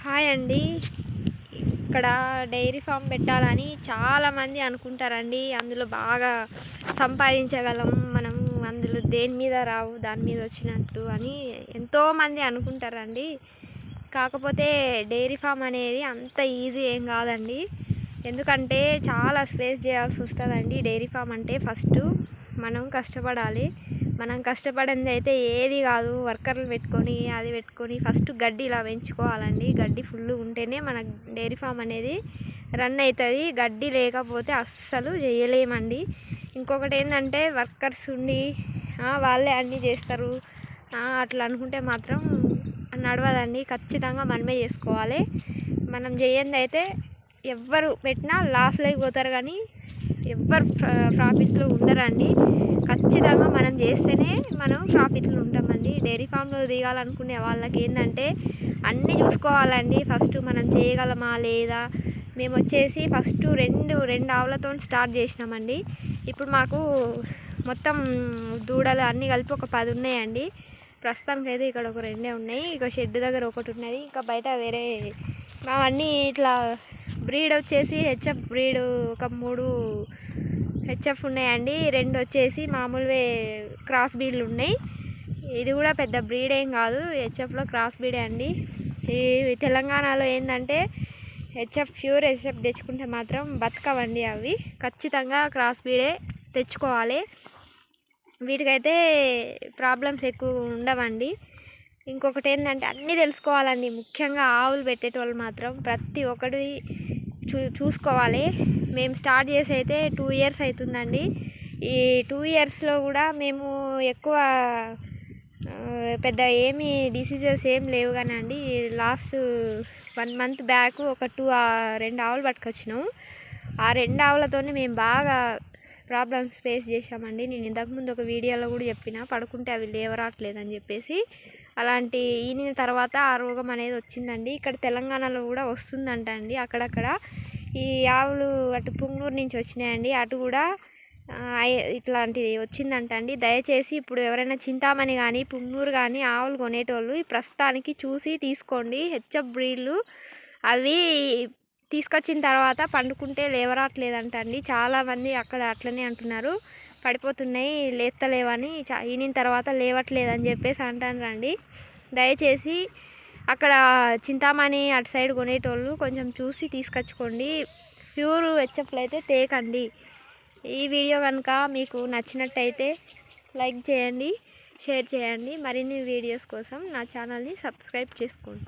Hi అండి. ఇక్కడ dairy farm పెట్టాలని చాలామంది అనుకుంటారండి. అందులో బాగా సంపాదించగలం మనం, అందులో దేని మీద రావు దాని మీద వచ్చినట్టు అని ఎంతోమంది అనుకుంటారండి. కాకపోతే డైరీ ఫామ్ అనేది అంత ఈజీ ఏం కాదండి. ఎందుకంటే చాలా స్పేస్ చేయాల్సి వస్తుందండి. డైరీ ఫామ్ అంటే ఫస్ట్ మనం కష్టపడాలి. మనం కష్టపడింది అయితే ఏది కాదు. వర్కర్లు పెట్టుకొని ఫస్ట్ గడ్డి ఇలా పెంచుకోవాలండి. గడ్డి ఫుల్ ఉంటేనే మన డైరీ ఫామ్ అనేది రన్ అవుతుంది. గడ్డి లేకపోతే అస్సలు చేయలేమండి. ఇంకొకటి ఏంటంటే వర్కర్స్ ఉండి వాళ్ళే అన్నీ చేస్తారు అట్లా అనుకుంటే మాత్రం నడవదండి. ఖచ్చితంగా మనమే చేసుకోవాలి. మనం చేయంది అయితే ఎవ్వరు పెట్టినా లాస్లోకి పోతారు, కానీ ఎవ్వరు ప్రాఫిట్స్లో ఉండరండి. ఖచ్చితంగా మనం చేస్తేనే మనం ప్రాఫిట్లు ఉంటామండి. డైరీ ఫామ్లో దిగాలనుకునే వాళ్ళకి ఏంటంటే అన్నీ చూసుకోవాలండి. ఫస్ట్ మనం చేయగలమా లేదా. మేము వచ్చేసి ఫస్ట్ రెండు ఆవులతో స్టార్ట్ చేసినామండి. ఇప్పుడు మాకు మొత్తం దూడలు అన్నీ కలిపి ఒక 10 ఉన్నాయండి. ప్రస్తుతానికి అయితే ఇక్కడ ఒక 2 ఉన్నాయి. ఇక షెడ్ దగ్గర ఒకటి ఉన్నది. ఇంకా బయట వేరే అవన్నీ ఇట్లా బ్రీడ్ వచ్చేసి హెచ్ఎఫ్ బ్రీడ్ ఒక 3 హెచ్ఎఫ్ ఉన్నాయండి. 2 వచ్చేసి మామూలువే క్రాస్ బ్రీడ్లు ఉన్నాయి. ఇది కూడా పెద్ద బ్రీడ్ ఏం కాదు, హెచ్ఎఫ్లో క్రాస్ బ్రీడే అండి. ఈ తెలంగాణలో ఏంటంటే హెచ్ఎఫ్ ప్యూర్ హెచ్ఎఫ్ తెచ్చుకుంటే మాత్రం బతకవండి. అవి ఖచ్చితంగా క్రాస్ బ్రీడే తెచ్చుకోవాలి. వీటికైతే ప్రాబ్లమ్స్ ఎక్కువ ఉండవండి. ఇంకొకటి ఏంటంటే అన్నీ తెలుసుకోవాలండి. ముఖ్యంగా ఆవులు పెట్టేటోళ్ళు మాత్రం ప్రతి ఒక్కటి చూసుకోవాలి. మేము స్టార్ట్ చేసి అయితే 2 ఇయర్స్ అవుతుందండి. ఈ 2 ఇయర్స్లో కూడా మేము ఎక్కువ పెద్ద ఏమీ డిసీజెస్ ఏం లేవు కానీ అండి, లాస్ట్ 1 మంత్ బ్యాక్ ఒక 2 ఆవులు పట్టుకొచ్చినాము. ఆ 2 ఆవులతోనే మేము బాగా ప్రాబ్లమ్స్ ఫేస్ చేసామండి. నేను ఇంతకుముందు ఒక వీడియోలో కూడా చెప్పిన, పడుకుంటే అవి లేవరాట్లేదని చెప్పేసి. అలాంటి ఈనిన తర్వాత ఆ రోగం అనేది వచ్చిందండి. ఇక్కడ తెలంగాణలో కూడా వస్తుందంట అండి అక్కడక్కడ. ఈ ఆవులు అటు పుంగనూరు నుంచి వచ్చినాయండి, అటు కూడా ఇట్లాంటిది వచ్చిందంట అండి. దయచేసి ఇప్పుడు ఎవరైనా చింతామణి కానీ పుంగనూరు కానీ ఆవులు కొనేటోళ్ళు ఈ ప్రస్తుతానికి చూసి తీసుకోండి. హెచ్ఎఫ్ బ్రీడ్లు అవి తీసుకొచ్చిన తర్వాత పండుకుంటే లేవరాట్లేదంట అండి. చాలామంది అక్కడ అట్లనే అంటున్నారు, పడిపోతున్నాయి లేస్తలేవని, ఈనిన తర్వాత లేవట్లేదని చెప్పేసి అంటారండి. దయచేసి అక్కడ చింతామణి అటు సైడ్ కొనేటోళ్ళు కొంచెం చూసి తీసుకొచ్చుకోండి. ప్యూర్ హెచ్ఎఫ్లు అయితే తేకండి. ఈ వీడియో కనుక మీకు నచ్చినట్టయితే లైక్ చేయండి, షేర్ చేయండి. మరిన్ని వీడియోస్ కోసం నా ఛానల్ని సబ్స్క్రైబ్ చేసుకోండి.